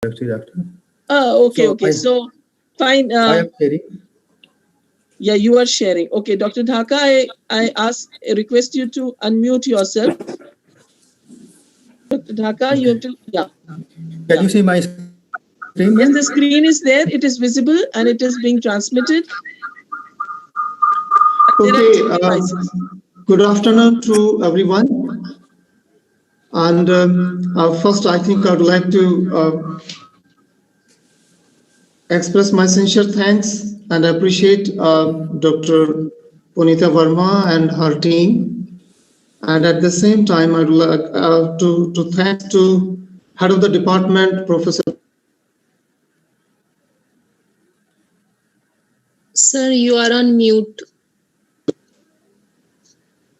actually after. Okay, So okay. So fine. I am sharing. Yeah, you are sharing. Okay, Dr. Dhaka, I request you to unmute yourself. Dr. Dhaka, you have to, yeah. Can you see my screen, ma'am? Yes, the screen is there. It is visible and it is being transmitted. There are Okay, two devices. good afternoon to everyone. And first, I think I would like to express my sincere thanks and appreciate Dr. Punita Verma and her team. And at the same time, I'd like to thanks to head of the department, Professor. Sir, you are on mute.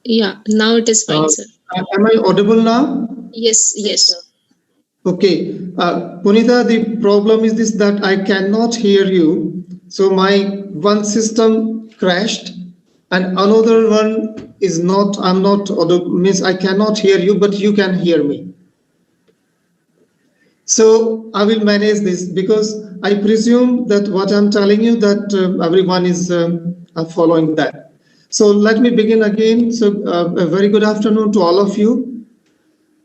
Yeah, now it is fine, sir. Am I audible now? Yes, yes. Okay, Punita, the problem is this that I cannot hear you. So my one system crashed and another one is not, means I cannot hear you, but you can hear me. So I will manage this because I presume that what I'm telling you that everyone is following that. So let me begin again. So a very good afternoon to all of you.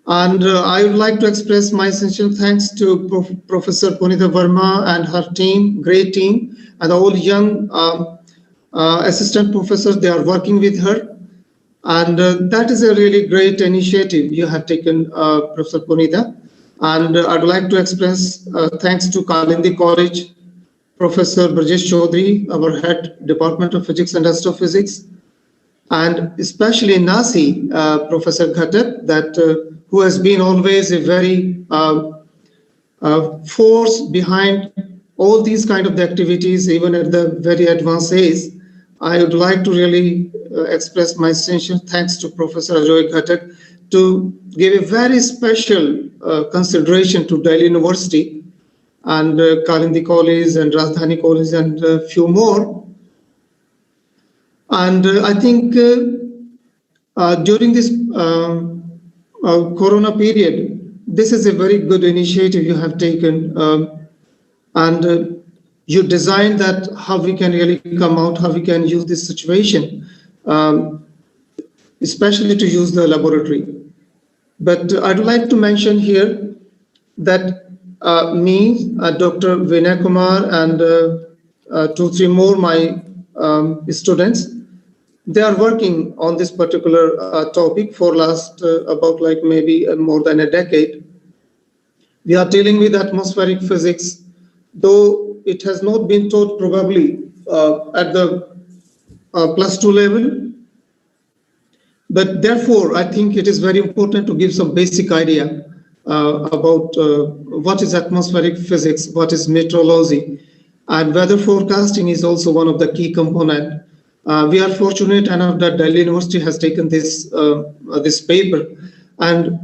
And I would like to express my sincere thanks to Professor Punita Verma and her team, great team, and all young assistant professors, they are working with her. And that is a really great initiative you have taken, Professor Punita. And I'd like to express thanks to Kalindi College, Professor Brajesh Chaudhary, our head Department of Physics and Astrophysics, and especially Nasi, Professor Ghatak, that who has been always a very force behind all these kind of the activities, even at the very advanced age. I would like to really express my sincere thanks to Professor Ajoy Ghatak to give a very special consideration to Delhi University and Kalindi College and Rajdhani College and a few more. And I think during this Corona period, this is a very good initiative you have taken, and you designed that how we can really come out, how we can use this situation, especially to use the laboratory. But I'd like to mention here that me, Dr. Vinay Kumar, and 2-3 more my students, they are working on this particular topic for last about like maybe more than a decade. We are dealing with atmospheric physics, though it has not been taught probably at the +2 level. But therefore, I think it is very important to give some basic idea about what is atmospheric physics, what is meteorology, and weather forecasting is also one of the key components. We are fortunate enough that Delhi University has taken this this paper, and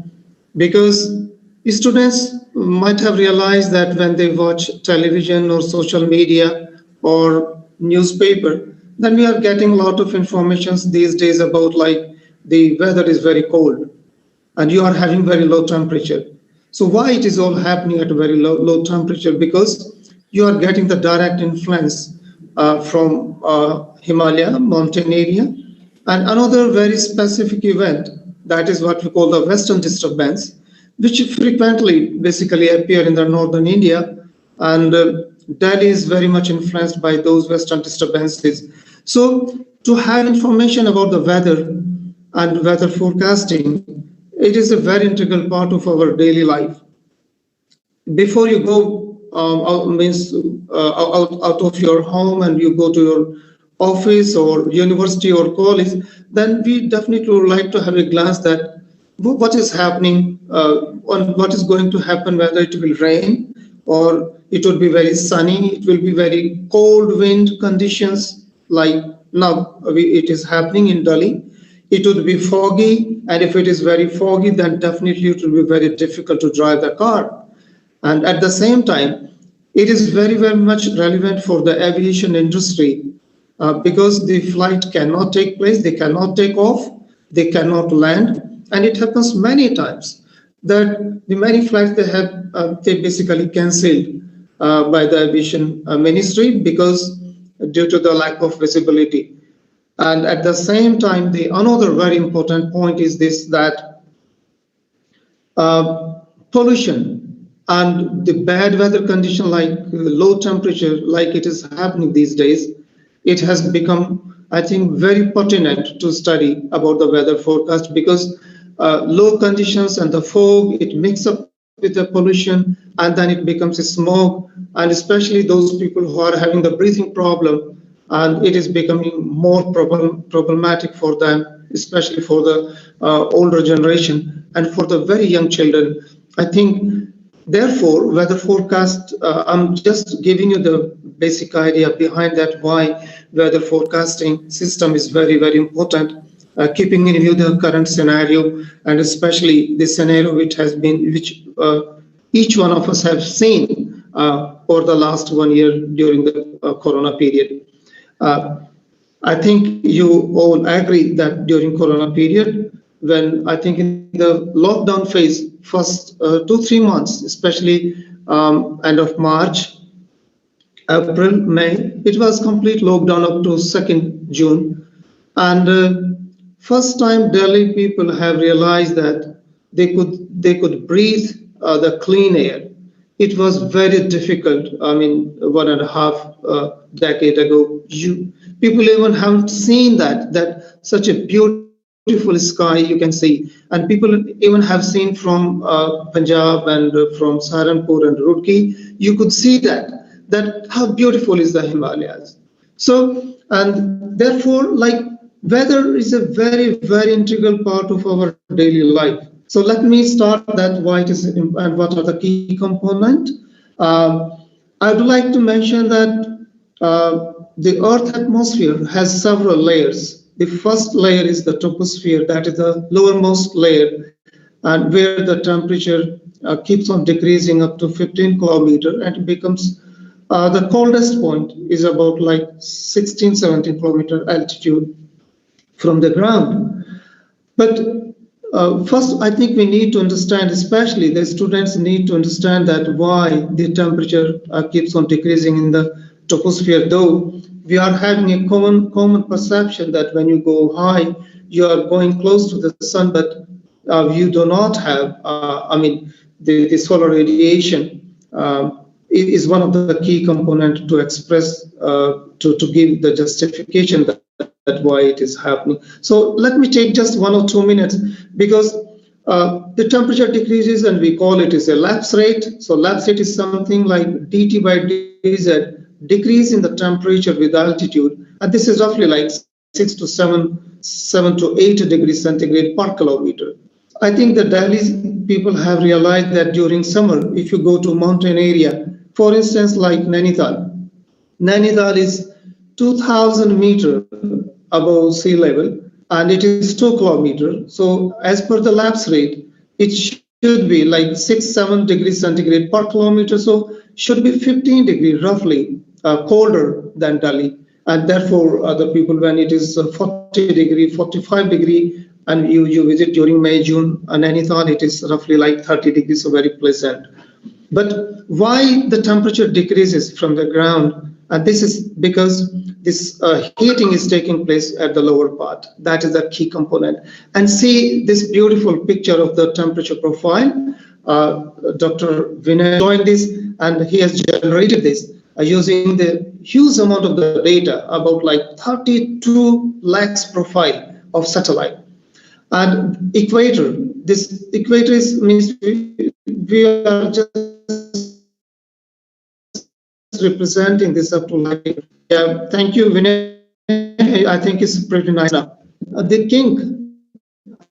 because students might have realized that when they watch television or social media or newspaper, then we are getting a lot of information these days about like the weather is very cold and you are having very low temperature. So why it is all happening at a very low temperature? Because you are getting the direct influence from Himalaya mountain area, and another very specific event, that is what we call the western disturbance, which frequently basically appear in the northern India, and Delhi is very much influenced by those western disturbances. So to have information about the weather and weather forecasting, it is a very integral part of our daily life. Before you go out of your home and you go to your office or university or college, then we definitely would like to have a glance that what is happening, on what is going to happen, whether it will rain or it will be very sunny, it will be very cold wind conditions like now it is happening in Delhi. It would be foggy, and if it is very foggy, then definitely it will be very difficult to drive the car. And at the same time, it is very, very much relevant for the aviation industry because the flight cannot take place, they cannot take off, they cannot land. And it happens many times that the many flights, they have they basically cancelled by the aviation ministry because due to the lack of visibility. And at the same time, the another very important point is this, that pollution and the bad weather condition like low temperature, like it is happening these days, it has become, I think, very pertinent to study about the weather forecast, because low conditions and the fog, it mixes up with the pollution, and then it becomes a smoke, and especially those people who are having the breathing problem, and it is becoming more problematic for them, especially for the older generation and for the very young children. I think, therefore, weather forecast, I'm just giving you the basic idea behind that, why weather forecasting system is very, very important, keeping in view the current scenario, and especially the scenario which each one of us have seen over the last 1 year during the corona period. I think you all agree that during corona period, when I think in the lockdown phase, first 2-3 months, especially end of March, April, May, it was complete lockdown up to 2nd June. And first time Delhi people have realized that they could breathe the clean air. It was very difficult. I mean, 1.5 decade ago, people even haven't seen that such a beautiful sky you can see, and people even have seen from Punjab and from Saharanpur and Roorkee. You could see that how beautiful is the Himalayas. So, and therefore, like, weather is a very, very integral part of our daily life. So let me start that why it is and what are the key components. I would like to mention that the Earth atmosphere has several layers. The first layer is the troposphere, that is the lowermost layer, and where the temperature keeps on decreasing up to 15 kilometers, and it becomes the coldest point is about like 16-17 kilometer altitude from the ground. But first, I think we need to understand, especially the students need to understand that why the temperature keeps on decreasing in the troposphere, though we are having a common perception that when you go high, you are going close to the sun, but you do not have, the solar radiation is one of the key components to express, to give the justification that why it is happening. So let me take just 1 or 2 minutes, because the temperature decreases and we call it as a lapse rate. So lapse rate is something like dt by dz, decrease in the temperature with altitude, and this is roughly like 7 to 8 degrees centigrade per kilometer. I think the Delhi people have realized that during summer, if you go to mountain area, for instance, like Nainital is 2,000 meters above sea level, and it is 2 kilometers. So as per the lapse rate, it should be like 6-7 degrees centigrade per kilometer. So should be 15 degrees roughly colder than Delhi. And therefore, the people, when it is 40 degree, 45 degree, and you visit during May, June, and Nainital, it is roughly like 30 degrees, so very pleasant. But why the temperature decreases from the ground? And this is because this heating is taking place at the lower part. That is the key component. And see this beautiful picture of the temperature profile. Dr. Vinay joined this, and he has generated this using the huge amount of the data, about like 32 lakhs profile of satellite. And equator, this equator means we are just representing this up to like, yeah, thank you, Vinay. I think it's pretty nice now. The king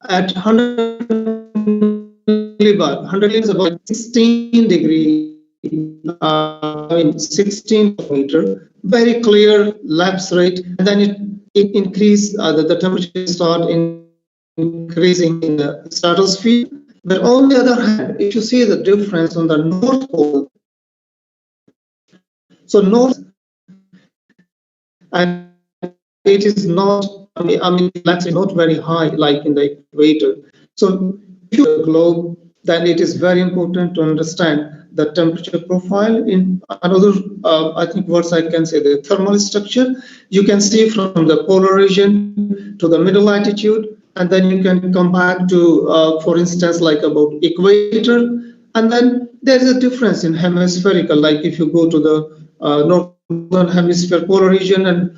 at 100 is about 16 degree, 16 meter, very clear lapse rate, and then it increase, the temperature start increasing in the stratosphere. But on the other hand, if you see the difference on the North Pole, so north, and it is not, lapse is not very high like in the equator. So if you look at the globe, then it is very important to understand the temperature profile. In another, I think words I can say, the thermal structure. You can see from the polar region to the middle latitude, and then you can come back to, for instance, like about equator, and then there is a difference in hemispherical, like if you go to the northern hemisphere polar region and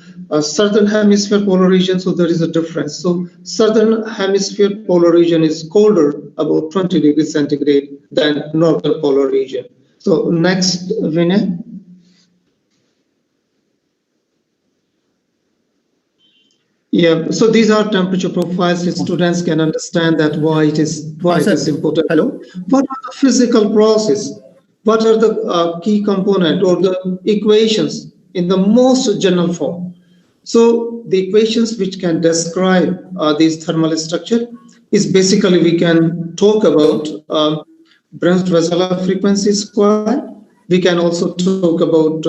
southern hemisphere polar region, so there is a difference. So southern hemisphere polar region is colder, about 20 degrees centigrade, than northern polar region. So next, Vinay. Yeah, so these are temperature profiles so students can understand that why it is important. Hello. What are the physical process? What are the key component or the equations in the most general form? So the equations which can describe this thermal structure is basically we can talk about Brent-Weseler frequency square. We can also talk about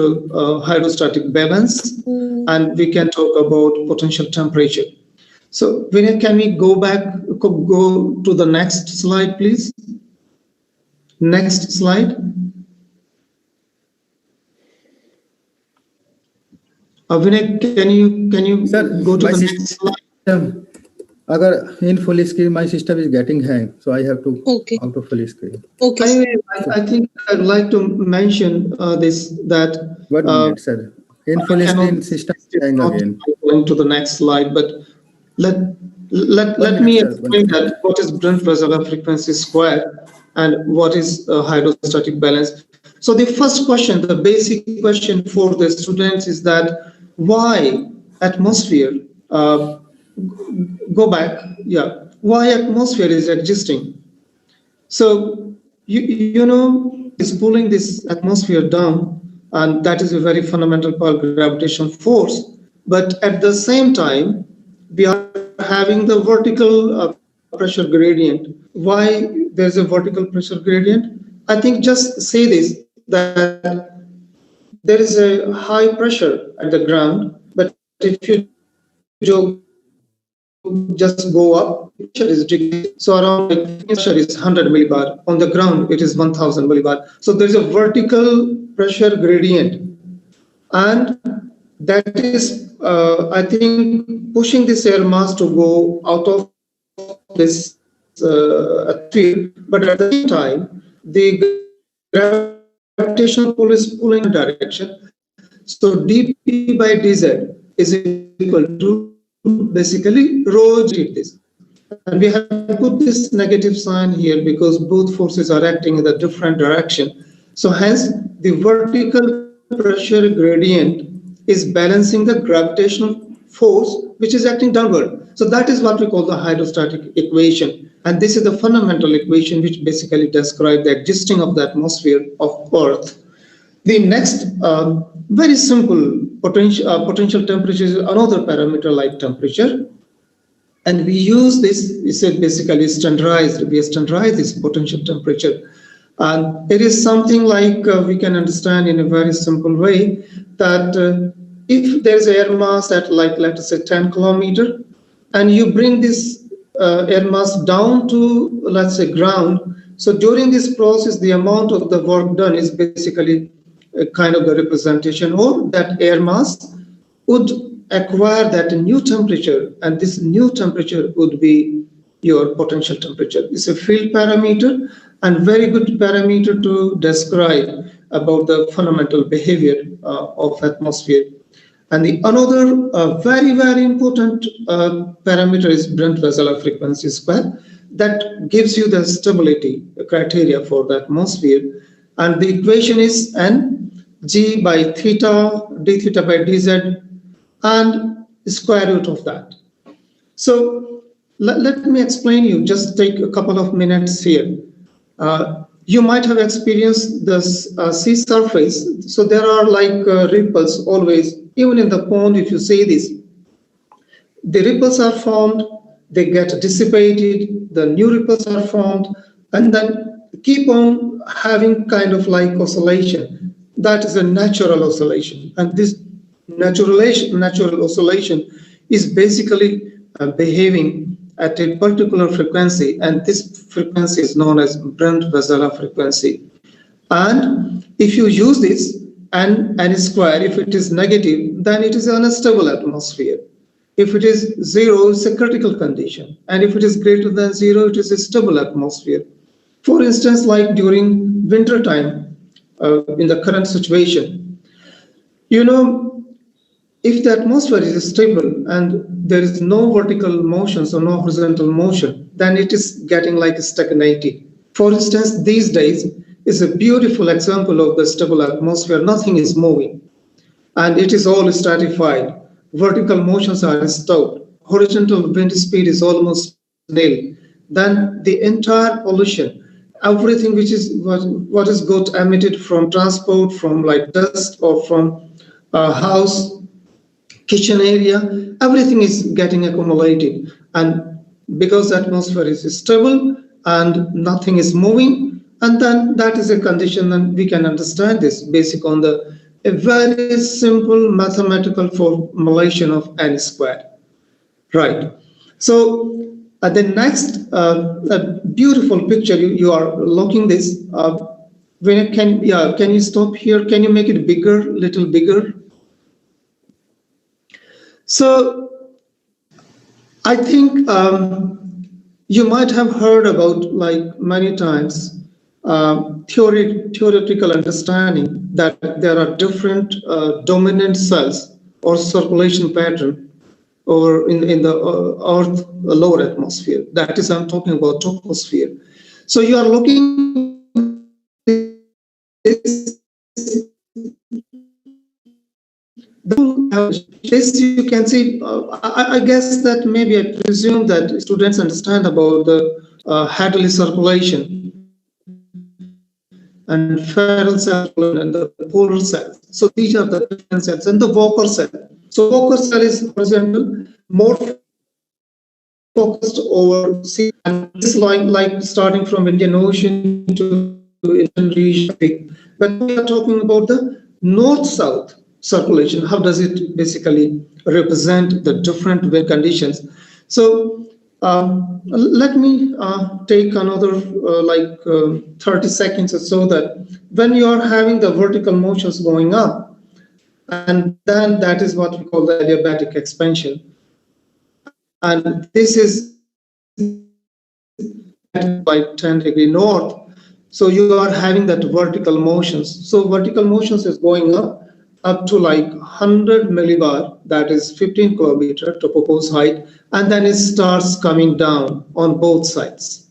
hydrostatic balance, and we can talk about potential temperature. So Vinay, can we go to the next slide, please? Next slide. Vinay, can you Sir, go to my the next slide? Agar in full screen, my system is getting hang, so I have to out of full screen. Okay. Anyway, I think I'd like to mention that. 1 minute, sir. In full screen, system is hang again. Going to the next slide, but let me explain that what is Brent-Weseler frequency square and what is hydrostatic balance. So the first question, the basic question for the students is that why atmosphere, why atmosphere is existing? So, you know, it's pulling this atmosphere down, and that is a very fundamental part of gravitational force. But at the same time, we are having the vertical pressure gradient. Why there's a vertical pressure gradient? I think just say this, that there is a high pressure at the ground, but if you just go up, pressure is decreasing. So around pressure is 100 millibar. On the ground, it is 1000 millibar. So there's a vertical pressure gradient. And that is, I think, pushing this air mass to go out of this atmosphere. But at the same time, the gravitational pull is pulling in direction. So dP by dz is equal to basically rho g this. And we have put this negative sign here because both forces are acting in a different direction. So hence the vertical pressure gradient is balancing the gravitational force which is acting downward. So that is what we call the hydrostatic equation. And this is the fundamental equation which basically describes the existing of the atmosphere of Earth. The next very simple potential temperature is another parameter like temperature. And we use this, we said basically standardized, we standardize this potential temperature. And it is something like we can understand in a very simple way that if there's air mass at like, let's say 10 kilometer, and you bring this air mass down to, let's say, ground. So during this process, the amount of the work done is basically a kind of the representation, or that air mass would acquire that new temperature, and this new temperature would be your potential temperature. It's a field parameter and very good parameter to describe about the fundamental behavior of atmosphere. And the another very, very important parameter is Brent-Weseler frequency square that gives you the stability criteria for the atmosphere. And the equation is Ng by theta, d theta by dz, and square root of that. So let me explain you, just take a couple of minutes here. You might have experienced this sea surface. So there are like ripples always, even in the pond, if you say this, the ripples are formed, they get dissipated, the new ripples are formed, and then keep on having kind of like oscillation. That is a natural oscillation. And this natural oscillation is basically behaving at a particular frequency, and this frequency is known as Brent-Väisälä frequency. And if you use this n square, if it is negative, then it is an unstable atmosphere. If it is 0, it's a critical condition. And if it is greater than 0, it is a stable atmosphere. For instance, like during winter time, in the current situation, you know, if the atmosphere is stable and there is no vertical motion, so no horizontal motion, then it is getting like stagnated. For instance, these days is a beautiful example of the stable atmosphere. Nothing is moving and it is all stratified. Vertical motions are stopped. Horizontal wind speed is almost nil. Then the entire pollution, everything which is what is got emitted from transport, from like dust or from house, kitchen area, everything is getting accumulated. And because the atmosphere is stable and nothing is moving, and then that is a condition, and we can understand this based on a very simple mathematical formulation of n squared. Right. So the next a beautiful picture you are looking this. Can you stop here? Can you make it bigger, little bigger? So I think you might have heard about, like many times, theoretical understanding that there are different dominant cells or circulation pattern or in the Earth lower atmosphere. That is, I'm talking about troposphere. So you are looking this you can see. I guess that maybe I presume that students understand about the Hadley circulation and Ferrel cell and the polar cell. So these are the different cells, and the Walker cell. So Walker cell is horizontal, more focused over sea, and this line like starting from Indian Ocean to Indian region. But we are talking about the north-south circulation. How does it basically represent the different wind conditions? So let me take another 30 seconds or so, that when you are having the vertical motions going up, and then that is what we call the adiabatic expansion. And this is by 10 degree north. So you are having that vertical motions. So vertical motions is going up to like 100 millibar, that is 15 kilometer topopause height, and then it starts coming down on both sides.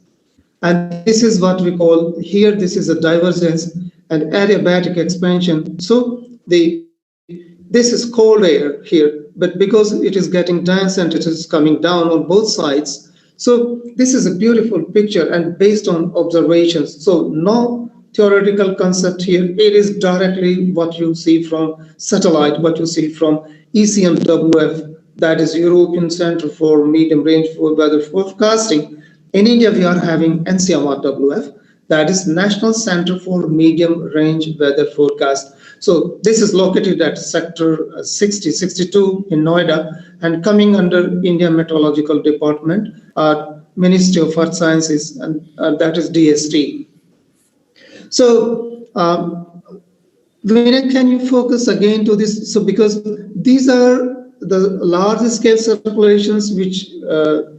And this is what we call here, this is a divergence and adiabatic expansion. So this is cold air here, but because it is getting dense and it is coming down on both sides. So this is a beautiful picture and based on observations. So no theoretical concept here. It is directly what you see from satellite, what you see from ECMWF, that is European Center for Medium Range Weather Forecasting. In India, we are having NCMRWF, that is National Center for Medium Range Weather Forecast. So this is located at sector 62 in Noida and coming under India Meteorological Department, Ministry of Earth Sciences, and that is DST. So, can you focus again to this? So, because these are the large scale circulations which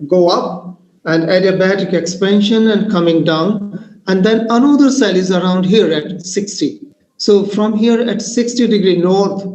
go up and adiabatic expansion and coming down, and then another cell is around here at 60. So from here at 60 degree north,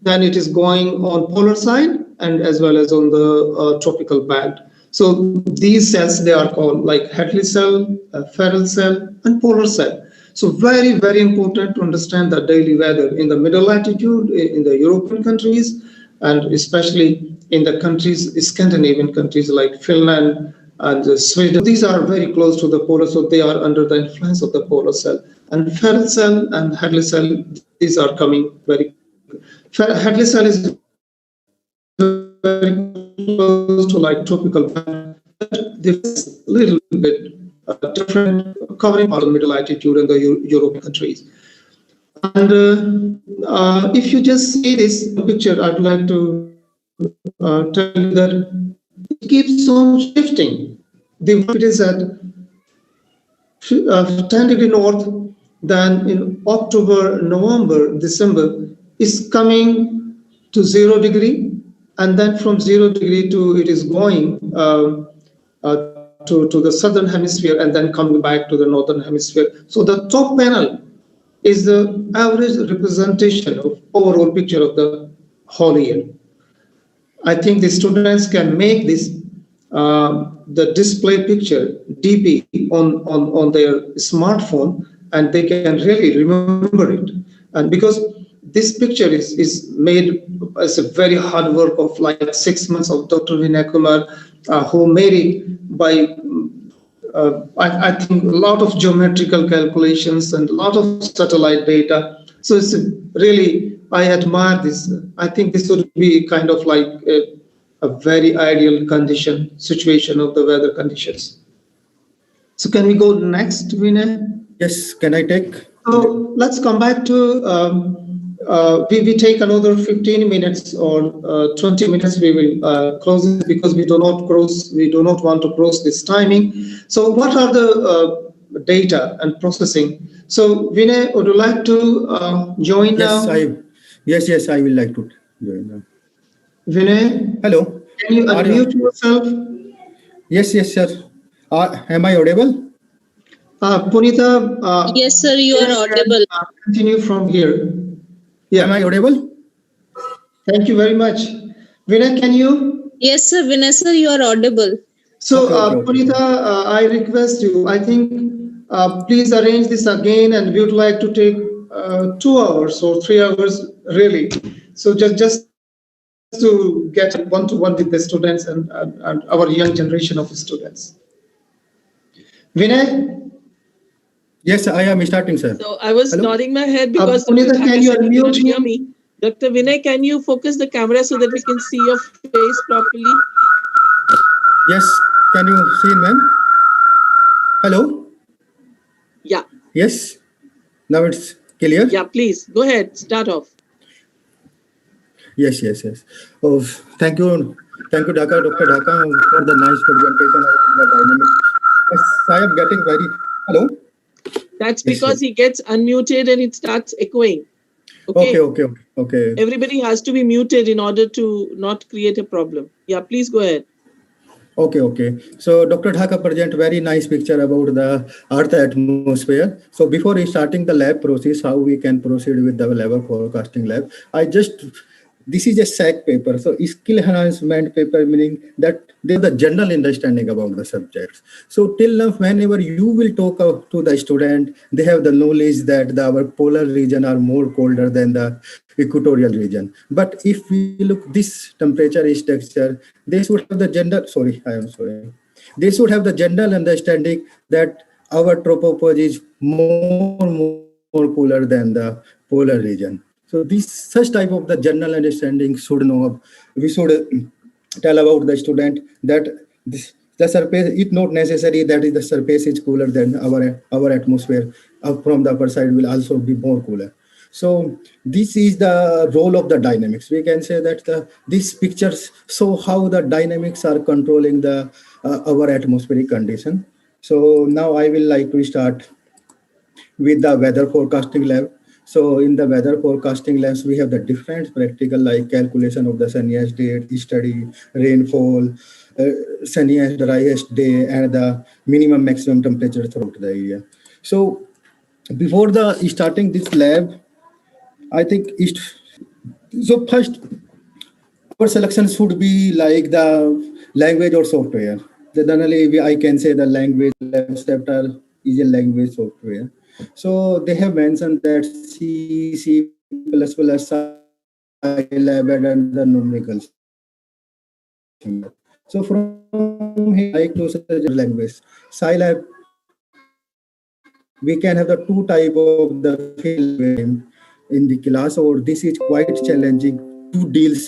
then it is going on polar side and as well as on the tropical band. So these cells, they are called like Hadley cell, Ferrel cell, and polar cell. So very, very important to understand the daily weather in the middle latitude, in the European countries, and especially in the countries, Scandinavian countries like Finland and Sweden. These are very close to the polar, so they are under the influence of the polar cell. And Ferrel cell and Hadley cell, these are coming very. Hadley cell is very close to like tropical band, but there's a little bit different, covering part of middle latitude in the European countries. And if you just see this picture, I'd like to tell you that it keeps on shifting. The it is at 10 degree north, then in October, November, December is coming to 0 degree, and then from 0 degree to it is going to the southern hemisphere and then coming back to the northern hemisphere. So the top panel is the average representation of overall picture of the whole year. I think the students can make this the display picture DP on their smartphone, and they can really remember it. And because this picture is made as a very hard work of like 6 months of Dr. Vinay Kumar, who made it by I think a lot of geometrical calculations and a lot of satellite data. So it's really, I admire this. I think this would be kind of like a very ideal situation of the weather conditions. So can we go next, Vinay? Yes, can I take? So let's come back to, we take another 15 minutes or 20 minutes. We will close it because we do not want to cross this timing. So what are the data and processing? So Vinay, would you like to join now? Yes, I will like to join now. Vinay? Hello. Can you unmute yourself? Yes, sir. Am I audible? Punita? Yes, sir, you are audible. Continue from here. Yeah. Am I audible? Thank you very much. Vinay, can you? Yes, sir, Vinay, sir, you are audible. So, Okay. Punita, I request you, I think, please arrange this again, and we would like to take 2 hours or 3 hours, really. So just to get one-to-one with the students and our young generation of students. Vinay? Yes, I am starting, sir. So I was Hello? nodding my head because Punita, can you unmute hear him? me. Dr. Vinay, can you focus the camera so that we can see your face properly? Yes, can you see, ma'am? Hello? Yeah. Yes, now it's clear? Yeah, please go ahead. Start off. Yes. Oh, thank you, Dr. Dhaka, for the nice presentation of the dynamics. Yes, I am getting very. Hello. That's Yes, because sir. he gets unmuted and it starts echoing. Okay. Everybody has to be muted in order to not create a problem. Yeah, please go ahead. Okay. So Dr. Dhaka present very nice picture about the Earth atmosphere. So before starting the lab process, how we can proceed with the weather forecasting lab, this is a SAC paper. So skill enhancement paper, meaning that they have the general understanding about the subjects. So till now, whenever you will talk to the student, they have the knowledge that our polar region are more colder than the equatorial region. But if we look this temperature structure, they should have the They should have the general understanding that our tropopause is more cooler than the polar region. So such type of the general understanding should know. We should tell about the student that the surface, it's not necessary that the surface is cooler than our atmosphere. From the upper side will also be more cooler. So this is the role of the dynamics. We can say that these pictures show how the dynamics are controlling the our atmospheric condition. So now I will like to start with the weather forecasting lab. So in the weather forecasting labs, we have the different practical like calculation of the sunniest day, study, rainfall, sunniest, driest day, and the minimum maximum temperature throughout the area. So before the starting this lab, I think so first our selection should be like the language or software. Generally, I can say the language chapter is a language software. So they have mentioned that C, Scilab, and the numericals. So from here, I to such language. Scilab, we can have the two type of the field in the class, or this is quite challenging to deal